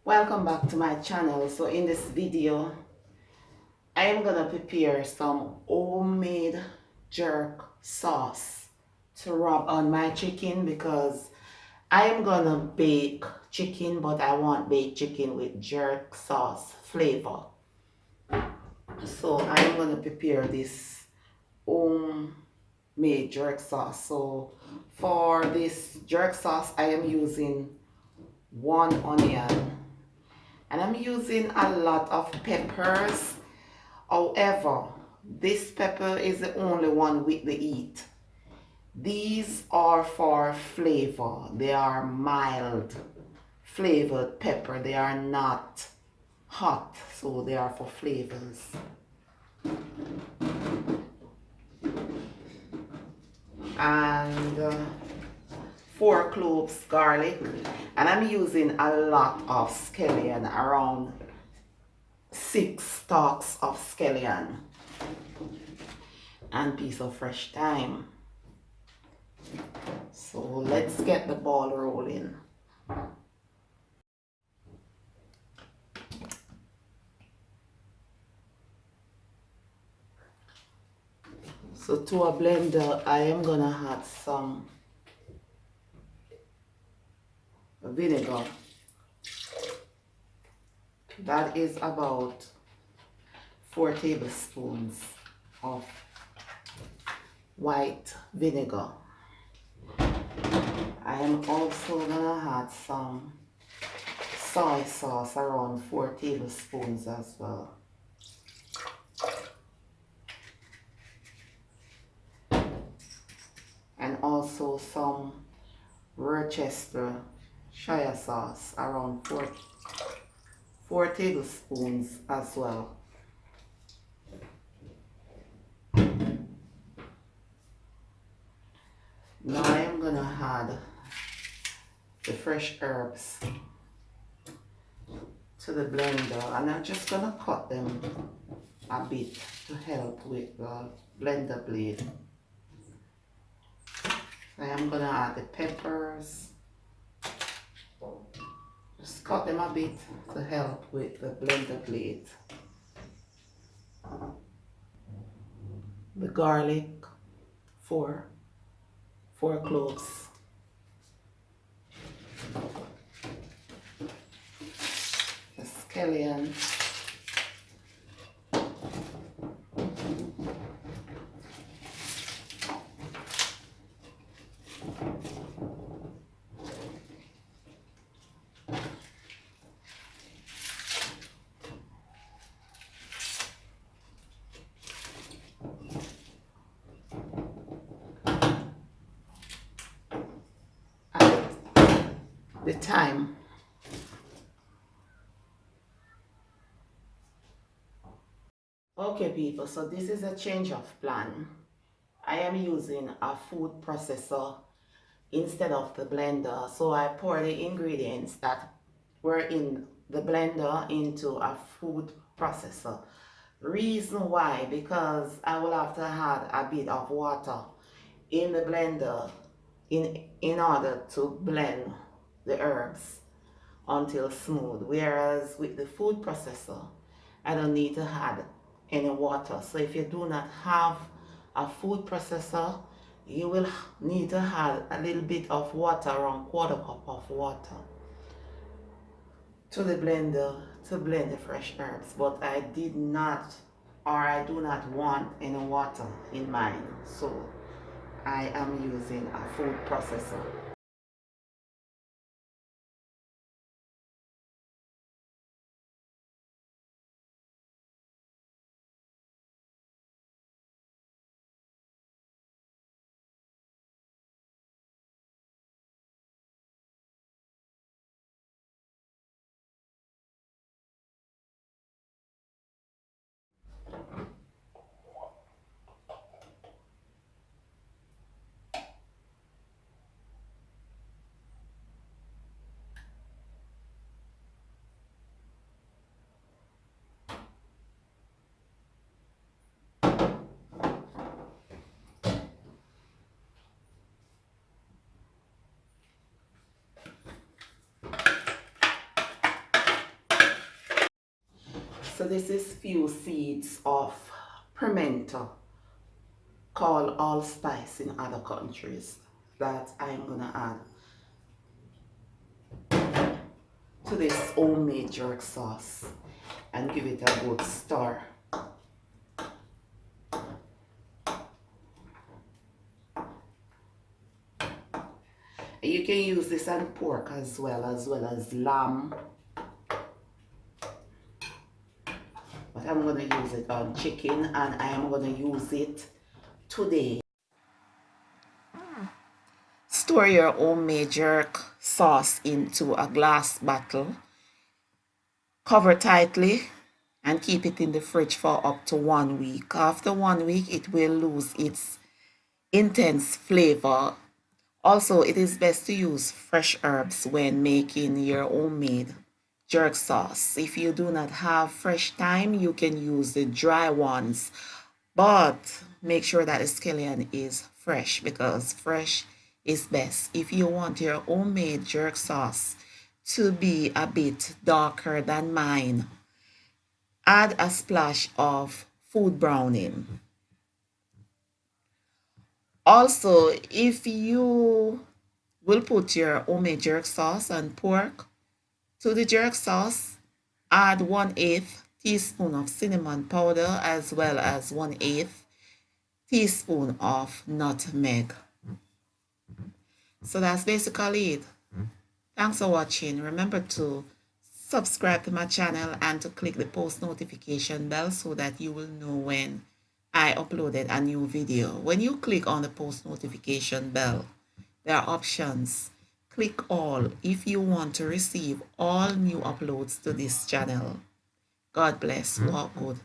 Welcome back to my channel. So in this video I am gonna prepare some homemade jerk sauce to rub on my chicken because I am gonna bake chicken, but I want baked chicken with jerk sauce flavor. So I am gonna prepare this homemade jerk sauce. So for this jerk sauce I am using 1 onion, and I'm using a lot of peppers. However, this pepper is the only one with the heat. These are for flavor. They are mild flavored pepper. They are not hot, so they are for flavors. And 4 cloves garlic, and I'm using a lot of scallion, around 6 stalks of scallion, and piece of fresh thyme. So let's get the ball rolling. So to a blender I am gonna add some vinegar. That is about 4 tablespoons of white vinegar. I am also gonna add some soy sauce, around 4 tablespoons as well. And also some Worcestershire sauce, around 4 tablespoons as well. Now I am gonna add the fresh herbs to the blender, and I'm just gonna cut them a bit to help with the blender blade. I am gonna add the peppers. Just cut them a bit to help with the blender blade. The garlic, 4 cloves. The scallion. The thyme. Okay people, so this is a change of plan. I am using a food processor instead of the blender. So I pour the ingredients that were in the blender into a food processor. Reason why, because I will have to add a bit of water in the blender in order to blend the herbs until smooth, whereas with the food processor I don't need to add any water. So if you do not have a food processor, you will need to add a little bit of water, around 1/4 cup of water to the blender to blend the fresh herbs. But I did not, or I do not want any water in mine, so I am using a food processor. So this is few seeds of pimento, called allspice in other countries, that I'm gonna add to this homemade jerk sauce and give it a good stir. You can use this on pork as well as lamb, but I'm going to use it on chicken, and I am going to use it today. Store your homemade jerk sauce into a glass bottle, cover tightly, and keep it in the fridge for up to 1 week. After 1 week, it will lose its intense flavor. Also, it is best to use fresh herbs when making your homemade jerk sauce. If you do not have fresh thyme, you can use the dry ones, but make sure that the scallion is fresh, because fresh is best. If you want your homemade jerk sauce to be a bit darker than mine, add a splash of food browning. Also, if you will put your homemade jerk sauce on pork, to the jerk sauce, add 1/8 teaspoon of cinnamon powder as well as 1/8 teaspoon of nutmeg. So that's basically it. Thanks for watching. Remember to subscribe to my channel and to click the post notification bell so that you will know when I uploaded a new video. When you click on the post notification bell, there are options. Click all if you want to receive all new uploads to this channel. God bless. Walk good.